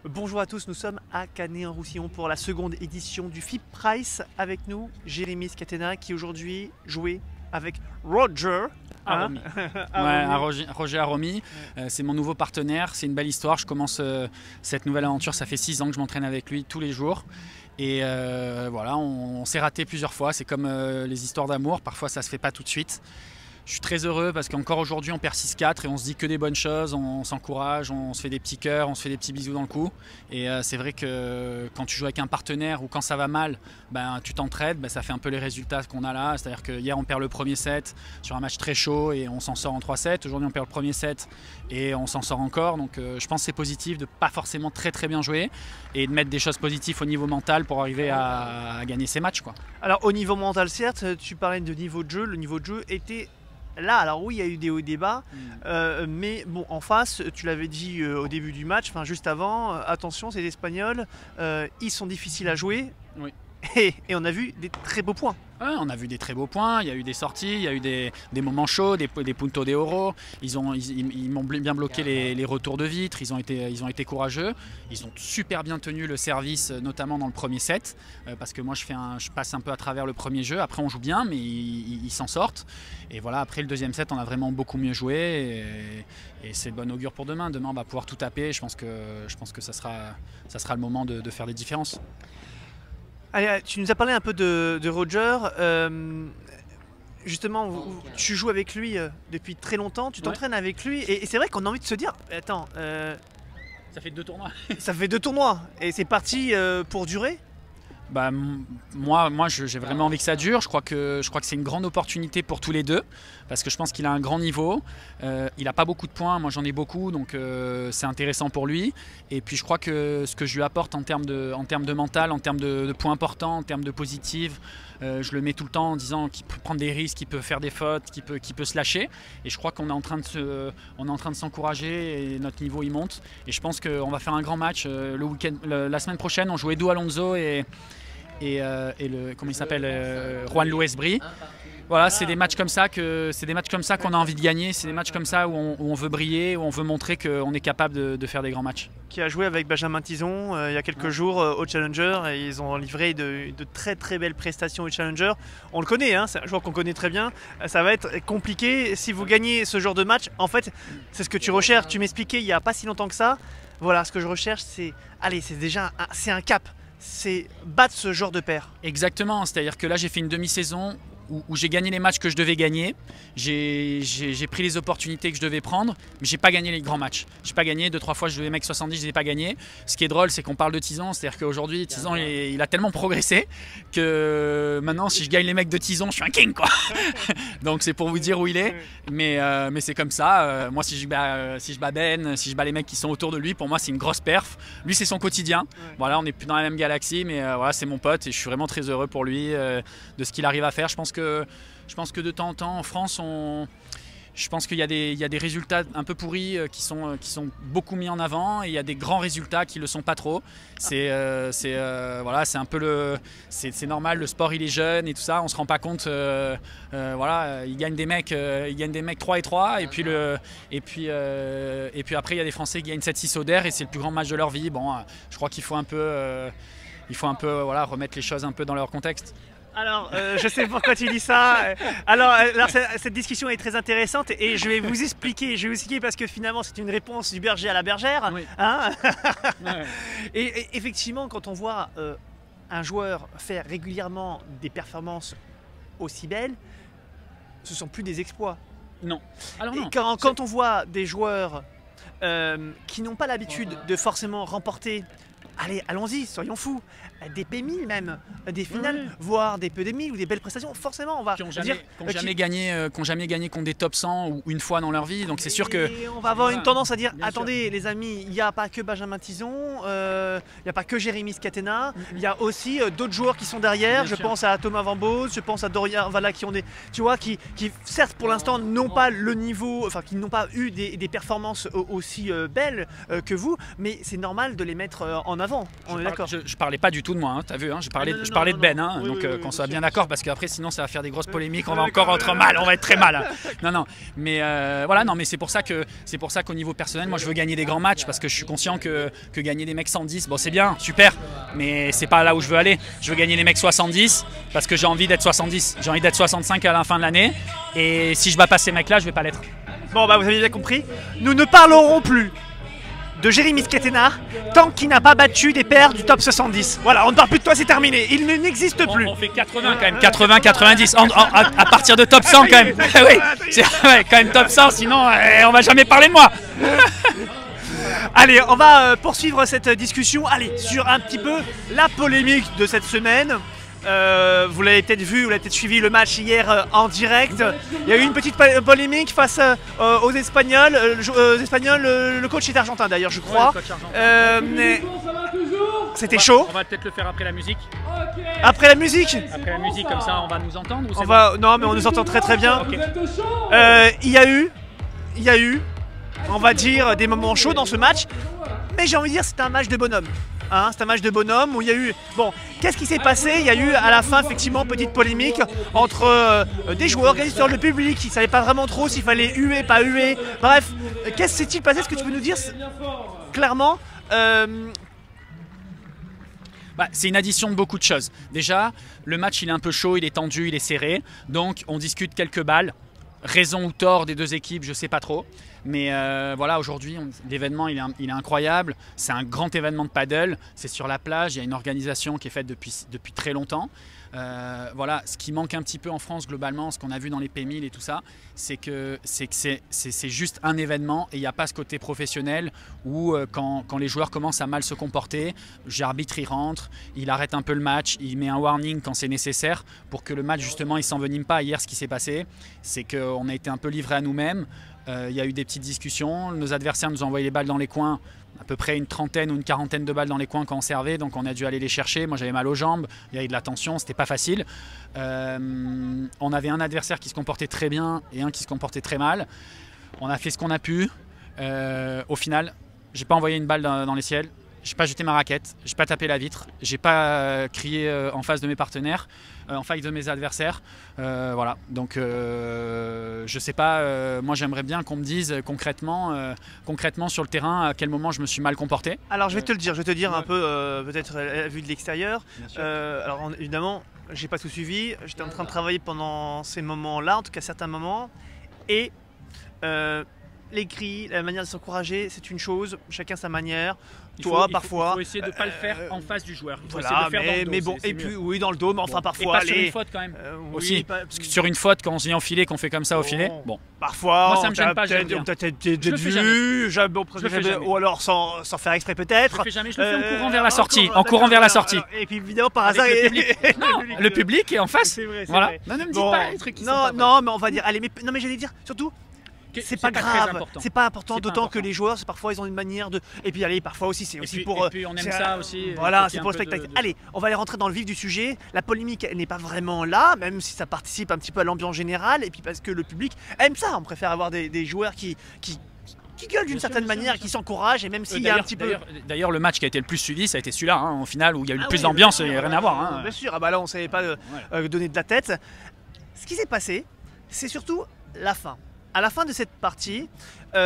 Bonjour à tous, nous sommes à Canet-en-Roussillon pour la seconde édition du FIP Price. Avec nous, Jérémy Scatena qui aujourd'hui jouait avec Roger. Aromi. Roger Aromi, c'est mon nouveau partenaire, c'est une belle histoire. Je commence cette nouvelle aventure, ça fait 6 ans que je m'entraîne avec lui tous les jours. Et voilà, on s'est raté plusieurs fois, c'est comme les histoires d'amour, parfois ça se fait pas tout de suite. Je suis très heureux parce qu'encore aujourd'hui on perd 6-4 et on se dit que des bonnes choses, on s'encourage, on se fait des petits cœurs, on se fait des petits bisous dans le cou. Et c'est vrai que quand tu joues avec un partenaire ou quand ça va mal, ben, tu t'entraides, ça fait un peu les résultats qu'on a là. C'est-à-dire que hier on perd le premier set sur un match très chaud et on s'en sort en 3-7. Aujourd'hui on perd le premier set et on s'en sort encore. Donc je pense que c'est positif de pas forcément très bien jouer et de mettre des choses positives au niveau mental pour arriver à gagner ces matchs, quoi. Alors au niveau mental certes, tu parlais de niveau de jeu, le niveau de jeu était... Là, alors oui, il y a eu des hauts et des bas, mais bon, en face, tu l'avais dit au début du match, enfin juste avant, attention, ces Espagnols, ils sont difficiles à jouer, Oui. et on a vu des très beaux points. Ouais, on a vu des très beaux points, il y a eu des sorties, il y a eu des moments chauds, des puntos de oro. Ils m'ont bien bloqué les retours de vitres, ils ont été courageux. Ils ont super bien tenu le service, notamment dans le premier set, parce que moi je passe un peu à travers le premier jeu. Après on joue bien, mais ils s'en sortent. Et voilà, après le deuxième set, on a vraiment beaucoup mieux joué. Et c'est de bon augure pour demain. Demain on va pouvoir tout taper. Je pense que ça sera le moment de faire des différences. Allez, tu nous as parlé un peu de Roger. Justement, tu joues avec lui depuis très longtemps, tu t'entraînes avec lui, et c'est vrai qu'on a envie de se dire, attends, Ça fait 2 tournois. ça fait 2 tournois, et c'est parti pour durer. Bah, moi j'ai vraiment envie que ça dure. Je crois que c'est une grande opportunité pour tous les deux parce que je pense qu'il a un grand niveau. Il n'a pas beaucoup de points, moi j'en ai beaucoup, donc c'est intéressant pour lui. Et puis je crois que ce que je lui apporte en termes de mental, en termes de points importants, en termes de positif, je le mets tout le temps en disant qu'il peut prendre des risques, qu'il peut faire des fautes, qu'il peut se lâcher. Et je crois qu'on est en train de s'encourager et notre niveau il monte. Et je pense qu'on va faire un grand match la semaine prochaine. On joue Edu Alonso et comment il s'appelle, Juan Luis Bri. Voilà, c'est des matchs comme ça qu'on a envie de gagner, c'est des matchs comme ça où on veut briller, où on veut montrer qu'on est capable de faire des grands matchs. Qui a joué avec Benjamin Tison il y a quelques jours au Challenger, et ils ont livré de très belles prestations au Challenger. On le connaît, hein, c'est un joueur qu'on connaît très bien. Ça va être compliqué si vous gagnez ce genre de match. En fait, c'est ce que tu recherches. Tu m'expliquais il n'y a pas si longtemps que ça. Voilà, ce que je recherche, c'est c'est un cap. C'est battre ce genre de paire. Exactement, c'est-à-dire que là j'ai fait une demi-saison où j'ai gagné les matchs que je devais gagner, j'ai pris les opportunités que je devais prendre, mais j'ai pas gagné les grands matchs. J'ai pas gagné, 2-3 fois je devais mec 70, je les ai pas gagné. Ce qui est drôle, c'est qu'on parle de Tison, c'est-à-dire qu'aujourd'hui Tison il a tellement progressé que maintenant si je gagne les mecs de Tison, je suis un king, quoi. Donc c'est pour vous dire où il est, mais c'est comme ça. Moi si je bats Ben, si je bats les mecs qui sont autour de lui, pour moi c'est une grosse perf. Lui c'est son quotidien. Voilà, on n'est plus dans la même galaxie, mais voilà, c'est mon pote et je suis vraiment très heureux pour lui de ce qu'il arrive à faire. Je pense que de temps en temps en France, je pense qu'il y a des résultats un peu pourris qui sont beaucoup mis en avant, et il y a des grands résultats qui le sont pas trop. Voilà, c'est un peu c'est normal, le sport il est jeune et tout ça, on se rend pas compte. Voilà, il gagne des mecs 3-3 et puis après il y a des Français qui gagnent 7-6 au DER et c'est le plus grand match de leur vie. Bon, je crois qu'il faut un peu voilà, remettre les choses un peu dans leur contexte. Alors, je sais pourquoi tu dis ça. Alors cette discussion est très intéressante et je vais vous expliquer. Parce que finalement, c'est une réponse du berger à la bergère. Oui. Hein. Ouais. Et effectivement, quand on voit un joueur faire régulièrement des performances aussi belles, ce ne sont plus des exploits. Non. Alors non. Et quand on voit des joueurs qui n'ont pas l'habitude de forcément remporter, allez, allons-y, soyons fous, des P1000 même, des finales, voire des P2000 ou des belles prestations, forcément on va qui n'ont jamais gagné contre des top 100 ou une fois dans leur vie, donc c'est sûr que... on va avoir une tendance à dire, attendez les amis, il n'y a pas que Benjamin Tison, il n'y a pas que Jérémy Scatena, il y a aussi d'autres joueurs qui sont derrière, je pense à Thomas Van Bos, je pense à Dorian, voilà, qui ont des, tu vois, qui certes pour l'instant n'ont pas le niveau, enfin qui n'ont pas eu des performances aussi belles que vous, mais c'est normal de les mettre en avant. On est d'accord. Je parlais pas du tout de moi, hein, t'as vu, hein, je parlais de Ben, hein, oui, donc oui, qu'on oui, soit bien sûr. d'accord, parce qu'après sinon ça va faire des grosses polémiques, on va encore rentrer mal, on va être très mal. Hein. Non, mais voilà, non, mais c'est pour ça qu'au niveau personnel, moi je veux gagner des grands matchs, parce que je suis conscient que gagner des mecs 110, bon c'est bien, super, mais c'est pas là où je veux aller. Je veux gagner des mecs 70, parce que j'ai envie d'être 70, j'ai envie d'être 65 à la fin de l'année, et si je bats pas ces mecs-là, je vais pas l'être. Bon, bah vous avez bien compris. Nous ne parlerons plus de Jérémy Sketenar tant qu'il n'a pas battu des paires du top 70. Voilà, on ne parle plus de toi, c'est terminé. Il n'existe plus. On fait 80 quand même, 80, 90, à partir de top 100 quand même. Oui, c'est quand même top 100, sinon on va jamais parler de moi. Allez, on va poursuivre cette discussion. Allez, sur un petit peu la polémique de cette semaine. Vous l'avez peut-être vu, vous l'avez peut-être suivi le match hier en direct. Il y a eu une petite polémique face aux Espagnols. Le coach est argentin d'ailleurs, je crois. C'était chaud. On va peut-être le faire après la musique. Après la musique. Après la musique, comme ça on va nous entendre ou Non, mais on nous entend très très bien. Okay. Il y a eu, on va dire, des moments chauds dans ce match. Mais j'ai envie de dire c'était un match de bonhomme. Hein, c'est un match de bonhomme où il y a eu... Bon, qu'est-ce qui s'est passé? Il y a eu à la fin effectivement petite polémique entre des joueurs, organisateurs, le public qui ne savaient pas vraiment trop s'il fallait huer, pas huer. Bref, qu'est-ce qui s'est passé? Est-ce que tu peux nous dire clairement c'est une addition de beaucoup de choses. Déjà, le match il est un peu chaud, il est tendu, il est serré. Donc on discute quelques balles. Raison ou tort des deux équipes, je sais pas trop. Mais voilà, aujourd'hui, l'événement il est incroyable. C'est un grand événement de paddle. C'est sur la plage. Il y a une organisation qui est faite depuis très longtemps. Voilà, ce qui manque un petit peu en France globalement, ce qu'on a vu dans les P1000 et tout ça, c'est que c'est juste un événement et il n'y a pas ce côté professionnel où quand les joueurs commencent à mal se comporter, l'arbitre il rentre, il arrête un peu le match, il met un warning quand c'est nécessaire pour que le match justement il s'envenime pas. Hier, ce qui s'est passé, c'est qu'on a été un peu livrés à nous-mêmes. Il y a eu des petites discussions, nos adversaires nous ont envoyé les balles dans les coins, à peu près une trentaine ou une quarantaine de balles dans les coins quand on servait, donc on a dû aller les chercher. Moi j'avais mal aux jambes, il y avait de la tension, c'était pas facile. On avait un adversaire qui se comportait très bien et un qui se comportait très mal. On a fait ce qu'on a pu. Au final, j'ai pas envoyé une balle dans les ciels, j'ai pas jeté ma raquette, j'ai pas tapé la vitre, j'ai pas crié en face de mes partenaires, en face de mes adversaires. Voilà, donc je sais pas, moi j'aimerais bien qu'on me dise concrètement sur le terrain à quel moment je me suis mal comporté. Alors je vais te le dire, un peu peut-être vu de l'extérieur. Alors évidemment, j'ai pas tout suivi, j'étais en train de travailler pendant ces moments-là, en tout cas certains moments, et les cris, la manière de s'encourager, c'est une chose, chacun sa manière. Toi, parfois. Il faut essayer de ne pas le faire en face du joueur. Il faut Voilà, essayer de le faire dans le dos, mais bon, et puis oui, dans le dos, mais enfin parfois. Et pas sur une faute quand même. Aussi. Oui, Parce que sur une faute, quand on se vient au filet, qu'on fait comme ça au filet, bon. Parfois, moi ça me gêne pas, j'aime bien. Ou alors sans faire exprès peut-être. Je le fais jamais, je le fais en courant vers la sortie. En courant vers la sortie. Et puis évidemment par hasard. Le public est en face. C'est vrai. Voilà. Non, ne me dis pas les trucs qui sont pas vrais. Non, mais on va dire. Allez, mais j'allais dire surtout. C'est pas grave, c'est pas important, d'autant que les joueurs, parfois ils ont une manière de. Et puis allez, parfois aussi, c'est aussi pour. Et puis on aime ça aussi. Voilà, c'est pour le spectacle. Allez, on va aller rentrer dans le vif du sujet. La polémique n'est pas vraiment là, même si ça participe un petit peu à l'ambiance générale, et puis parce que le public aime ça. On préfère avoir des joueurs qui gueulent d'une certaine manière, qui s'encouragent, et même s'il y a un petit peu. D'ailleurs, le match qui a été le plus suivi, ça a été celui-là, hein, au final, où il y a eu le plus d'ambiance, il n'y a rien à voir. Hein. Bien sûr, là on savait pas donner de la tête. Ce qui s'est passé, c'est surtout la fin. À la fin de cette partie, il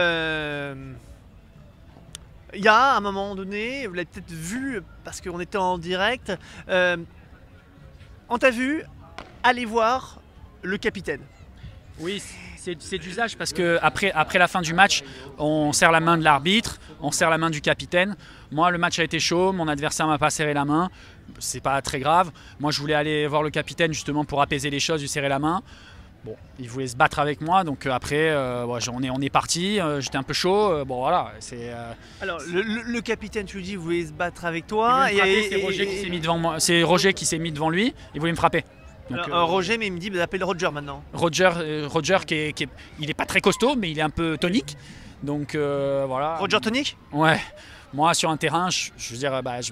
y a un moment donné, vous l'avez peut-être vu parce qu'on était en direct, on t'a vu aller voir le capitaine. Oui, c'est d'usage parce que après la fin du match, on serre la main de l'arbitre, on serre la main du capitaine. Moi, le match a été chaud, mon adversaire m'a pas serré la main, c'est pas très grave. Moi, je voulais aller voir le capitaine justement pour apaiser les choses, lui serrer la main. Bon, il voulait se battre avec moi, donc après, on est parti. J'étais un peu chaud. Bon, voilà. Alors, le capitaine, tu lui dis, voulait se battre avec toi. C'est Roger qui s'est mis devant moi. C'est Roger qui s'est mis devant lui. Il voulait me frapper. Donc, Roger, mais il me dit d'appeler Roger maintenant. Roger il est pas très costaud, mais il est un peu tonique. Donc voilà. Roger tonique. Ouais. Moi, sur un terrain, je veux dire, bah, je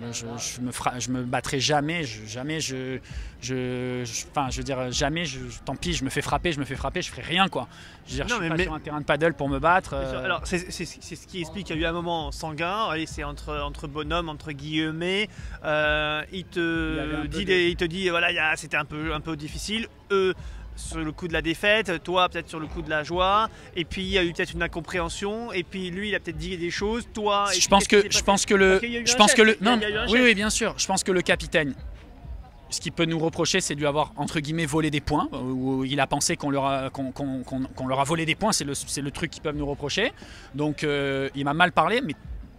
me battrai jamais, enfin, je veux dire, jamais, tant pis, je me fais frapper, je ferai rien, quoi. Je veux dire, je suis pas sur un terrain de paddle pour me battre. Alors, c'est ce qui explique qu'il y a eu un moment sanguin. Allez, c'est entre bonhommes, entre guillemets. Il te dit, voilà, c'était un peu difficile. Eux, sur le coup de la défaite, toi peut-être sur le coup de la joie, et puis il y a eu peut-être une incompréhension, et puis lui il a peut-être dit des choses, toi. Je pense que oui, bien sûr. Je pense que le capitaine, ce qu'il peut nous reprocher, c'est de lui avoir entre guillemets volé des points, où il a pensé qu'on leur a volé des points, c'est le truc qu'ils peuvent nous reprocher. Donc il m'a mal parlé,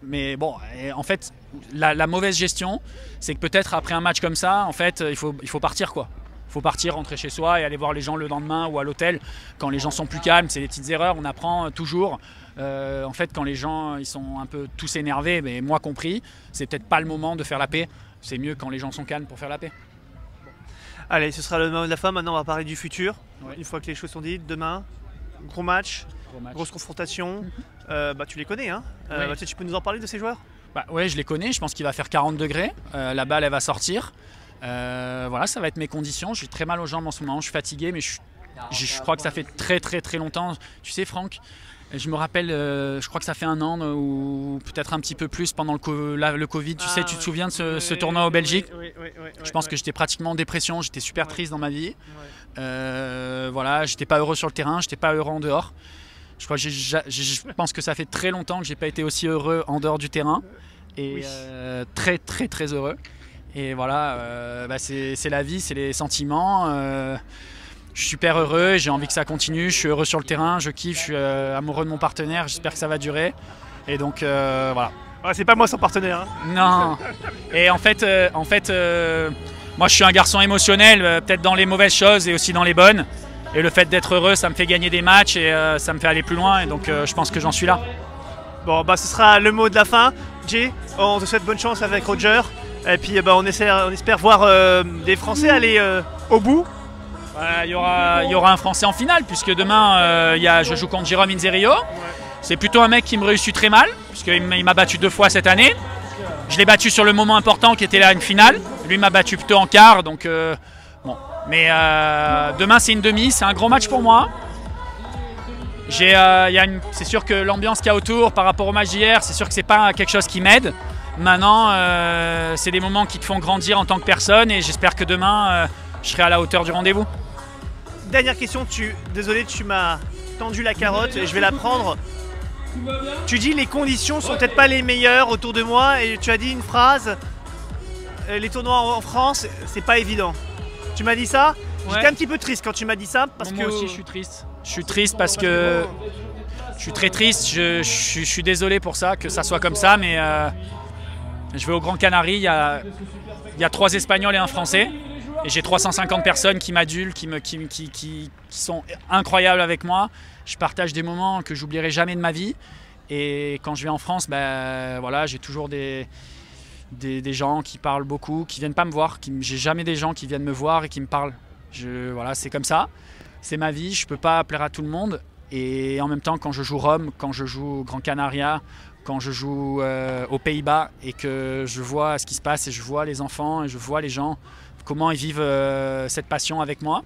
mais bon, en fait, la mauvaise gestion, c'est que peut-être après un match comme ça, en fait, il faut partir, quoi. Il faut partir, rentrer chez soi et aller voir les gens le lendemain ou à l'hôtel quand les gens sont plus calmes. C'est des petites erreurs, on apprend toujours. En fait, quand les gens ils sont un peu tous énervés, mais moi compris, c'est peut-être pas le moment de faire la paix. C'est mieux quand les gens sont calmes pour faire la paix. Allez, ce sera le moment de la fin. Maintenant, on va parler du futur. Ouais. Une fois que les choses sont dites, demain, gros match. Grosse confrontation. Tu les connais, hein. Oui. Tu peux nous en parler de ces joueurs? Oui, je les connais. Je pense qu'il va faire 40 degrés. La balle, elle va sortir. Voilà, ça va être mes conditions. J'ai très mal aux jambes en ce moment, je suis fatigué, mais je crois que ça fait très longtemps. Tu sais, Franck, je me rappelle, je crois que ça fait 1 an ou peut-être un petit peu plus pendant le Covid. Tu sais, tu te souviens de ce tournoi au Belgique? Je pense que j'étais pratiquement en dépression, j'étais super triste dans ma vie. Voilà, j'étais pas heureux sur le terrain, j'étais pas heureux en dehors. Je pense que ça fait très longtemps que j'ai pas été aussi heureux en dehors du terrain et très heureux. Et voilà, c'est la vie, c'est les sentiments. Je suis super heureux, j'ai envie que ça continue. Je suis heureux sur le terrain, je kiffe, je suis amoureux de mon partenaire. J'espère que ça va durer. Et donc voilà. Ouais, c'est pas moi son partenaire. Hein. Non. Et en fait, moi je suis un garçon émotionnel, peut-être dans les mauvaises choses et aussi dans les bonnes. Et le fait d'être heureux, ça me fait gagner des matchs et ça me fait aller plus loin. Et donc je pense que j'en suis là. Bon, ce sera le mot de la fin. Jay, on te souhaite bonne chance avec Roger. Et puis on espère voir des Français aller au bout. Il y aura un Français en finale, puisque demain je joue contre Jérôme Inzerillo. Ouais. C'est plutôt un mec qui me réussit très mal, puisqu'il m'a battu 2 fois cette année. Je l'ai battu sur le moment important qui était là une finale. Lui m'a battu plutôt en quart, donc bon. Mais demain c'est une demi, c'est un gros match pour moi. C'est sûr que l'ambiance qu'il y a autour par rapport au match d'hier, c'est sûr que c'est pas quelque chose qui m'aide. Maintenant, c'est des moments qui te font grandir en tant que personne et j'espère que demain, je serai à la hauteur du rendez-vous. Dernière question, désolé, tu m'as tendu la carotte et je vais la prendre. Tu dis les conditions sont peut-être pas les meilleures autour de moi et tu as dit une phrase, les tournois en France, c'est pas évident. Tu m'as dit ça? Ouais. J'étais un petit peu triste quand tu m'as dit ça. Moi aussi, je suis triste. Je suis triste parce que je suis très triste, je suis désolé pour ça, que ça soit comme ça, mais... Je vais au Grand Canari, il y a 3 Espagnols et un Français. Et j'ai 350 personnes qui m'adulent, qui sont incroyables avec moi. Je partage des moments que j'oublierai jamais de ma vie. Et quand je vais en France, voilà, j'ai toujours des gens qui parlent beaucoup, qui viennent pas me voir. J'ai jamais des gens qui viennent me voir et qui me parlent. Voilà, c'est comme ça. C'est ma vie, je peux pas plaire à tout le monde. Et en même temps, quand je joue Rome, quand je joue Gran Canaria, quand je joue aux Pays-Bas et que je vois ce qui se passe et je vois les enfants et je vois les gens, comment ils vivent cette passion avec moi,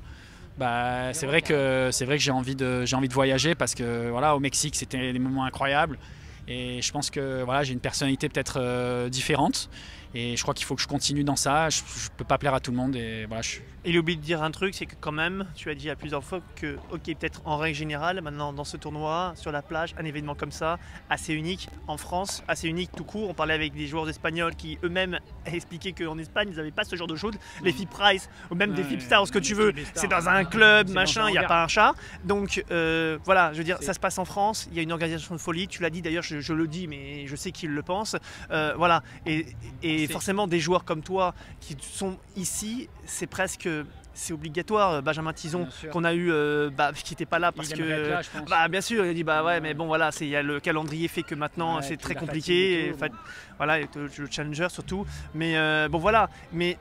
c'est vrai que j'ai envie de voyager parce que voilà, au Mexique, c'était des moments incroyables. Et je pense que voilà, j'ai une personnalité peut-être différente. Et je crois qu'il faut que je continue dans ça. Je ne peux pas plaire à tout le monde. Et voilà, Il oublie de dire un truc, c'est que quand même, tu as dit à plusieurs fois que, ok, peut-être en règle générale, maintenant dans ce tournoi, sur la plage, un événement comme ça, assez unique en France, assez unique tout court. On parlait avec des joueurs espagnols qui eux-mêmes expliquaient qu'en Espagne, ils n'avaient pas ce genre de choses. Les FIP Price ou même des FIP Stars, ce que tu veux, c'est dans un club, machin, il n'y a pas un chat. Donc voilà, je veux dire, ça se passe en France, il y a une organisation de folie. Tu l'as dit d'ailleurs, je le dis, mais je sais qu'ils le pensent. Voilà, et forcément des joueurs comme toi qui sont ici, c'est obligatoire. Benjamin Tison qu'on a eu, qui n'était pas là parce que là, bien sûr, il a dit ouais, mais bon voilà, il y a le calendrier fait que maintenant c'est très compliqué. Voilà, le challenger surtout. Mais bon voilà, mais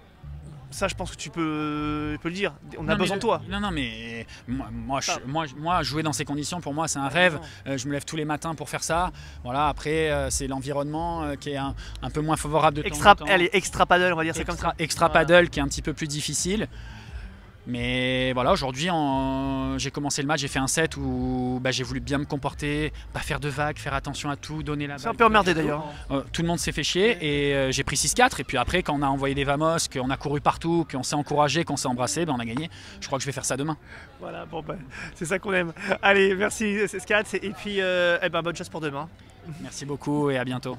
Ça, je pense que tu peux le dire. On a besoin de toi. Non, mais moi, jouer dans ces conditions, pour moi, c'est un rêve. Je me lève tous les matins pour faire ça. Voilà, après, c'est l'environnement qui est un peu moins favorable de temps en temps. Allez, extra paddle, on va dire c'est comme ça. Extra paddle qui est un petit peu plus difficile. Mais voilà, aujourd'hui, j'ai commencé le match, j'ai fait un set où j'ai voulu bien me comporter, pas faire de vagues, faire attention à tout, donner la balle. C'est un peu emmerdé d'ailleurs. Tout le monde s'est fait chier et j'ai pris 6-4. Et puis après, quand on a envoyé des vamos, qu'on a couru partout, qu'on s'est encouragé, qu'on s'est embrassé, on a gagné. Je crois que je vais faire ça demain. Voilà, bon c'est ça qu'on aime. Allez, merci Scats et puis bonne chance pour demain. Merci beaucoup et à bientôt.